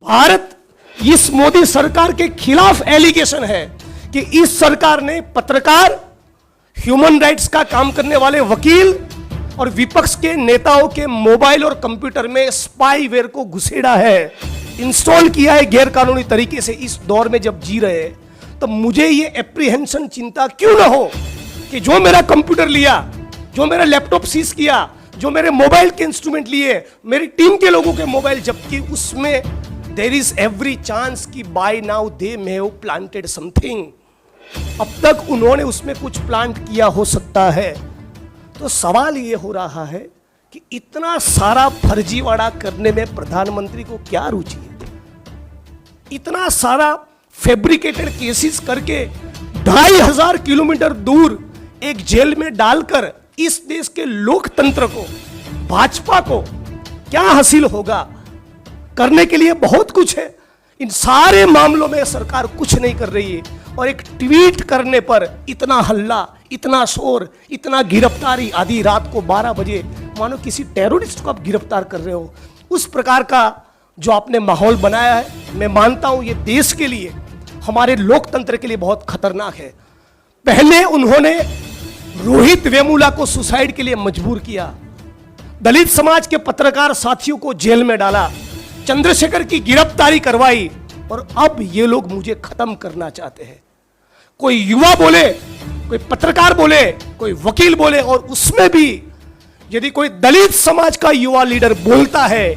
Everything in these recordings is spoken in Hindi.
भारत इस मोदी सरकार के खिलाफ एलिगेशन है कि इस सरकार ने पत्रकार, ह्यूमन राइट्स का काम करने वाले वकील और विपक्ष के नेताओं के मोबाइल और कंप्यूटर में स्पाईवेयर को घुसेड़ा है, इंस्टॉल किया है गैरकानूनी तरीके से। इस दौर में जब जी रहे हैं तो मुझे ये एप्रीहेंशन, चिंता क्यों ना हो कि जो मेरा कंप्यूटर लिया, जो मेरा लैपटॉप सीज किया, जो मेरे मोबाइल के इंस्ट्रूमेंट लिए, मेरी टीम के लोगों के मोबाइल जब्त किए, उसमें देयर इज एवरी चांस कि by now they may have planted something. अब तक उन्होंने उसमें कुछ प्लांट किया हो सकता है। तो सवाल ये हो रहा है कि इतना सारा फर्जीवाड़ा करने में प्रधानमंत्री को क्या रुचि है? इतना सारा फैब्रिकेटेड केसेस करके 2500 किलोमीटर दूर एक जेल में डालकर इस देश के लोकतंत्र को, भाजपा को क्या हासिल होगा? करने के लिए बहुत कुछ है। इन सारे मामलों में सरकार कुछ नहीं कर रही है और एक ट्वीट करने पर इतना हल्ला, इतना शोर, इतना गिरफ्तारी, आधी रात को 12 बजे मानो किसी टेररिस्ट को आप गिरफ्तार कर रहे हो। उस प्रकार का जो आपने माहौल बनाया है, मैं मानता हूं ये देश के लिए, हमारे लोकतंत्र के लिए बहुत खतरनाक है। पहले उन्होंने रोहित वेमुला को सुसाइड के लिए मजबूर किया, दलित समाज के पत्रकार साथियों को जेल में डाला, चंद्रशेखर की गिरफ्तारी करवाई, और अब ये लोग मुझे खत्म करना चाहते हैं। कोई युवा बोले, कोई पत्रकार बोले, कोई वकील बोले, और उसमें भी यदि कोई दलित समाज का युवा लीडर बोलता है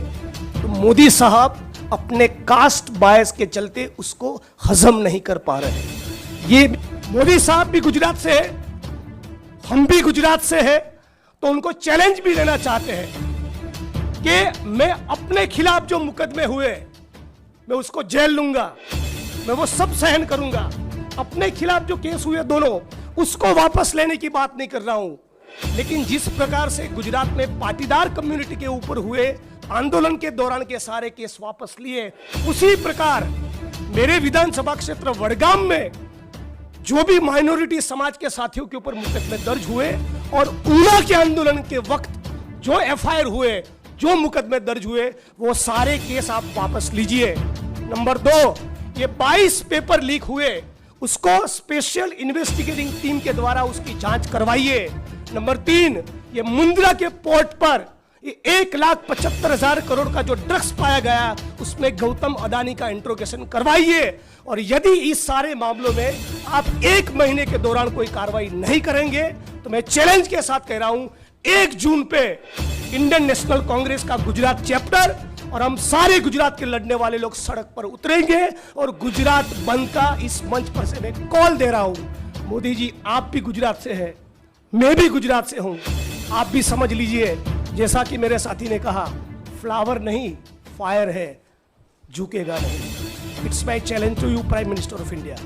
तो मोदी साहब अपने कास्ट बायस के चलते उसको हजम नहीं कर पा रहे। ये मोदी साहब भी गुजरात से है, हम भी गुजरात से है, तो उनको चैलेंज भी लेना चाहते हैं कि मैं अपने खिलाफ जो मुकदमे हुए मैं उसको जेल लूंगा, मैं वो सब सहन करूंगा। अपने खिलाफ जो केस हुए दोनों, उसको वापस लेने की बात नहीं कर रहा हूं। लेकिन जिस प्रकार से गुजरात में पाटीदार कम्युनिटी के ऊपर हुए आंदोलन के दौरान के सारे केस वापस लिए, उसी प्रकार मेरे विधानसभा क्षेत्र वडगाम में जो भी माइनॉरिटी समाज के साथियों के ऊपर मुकदमे दर्ज हुए और ऊना के आंदोलन के वक्त जो एफआईआर हुए, जो मुकदमे दर्ज हुए, वो सारे केस आप वापस लीजिए। नंबर 2, ये 22 पेपर लीक हुए, उसको स्पेशल इन्वेस्टिगेटिंग टीम के द्वारा उसकी जांच करवाइए। नंबर 3, ये मुंद्रा के पोर्ट पर ये 1,75,000 करोड़ का जो ड्रग्स पाया गया, उसमें गौतम अडानी का इंट्रोगेशन करवाइए। और यदि इस सारे मामलों में आप 1 महीने के दौरान कोई कार्रवाई नहीं करेंगे तो मैं चैलेंज के साथ कह रहा हूं, 1 जून पे इंडियन नेशनल कांग्रेस का गुजरात चैप्टर और हम सारे गुजरात के लड़ने वाले लोग सड़क पर उतरेंगे और गुजरात बंद का इस मंच पर से मैं कॉल दे रहा हूं। मोदी जी, आप भी गुजरात से हैं, मैं भी गुजरात से हूं, आप भी समझ लीजिए, जैसा कि मेरे साथी ने कहा, फ्लावर नहीं फायर है, झुकेगा नहीं। It's my challenge to you, prime minister of India.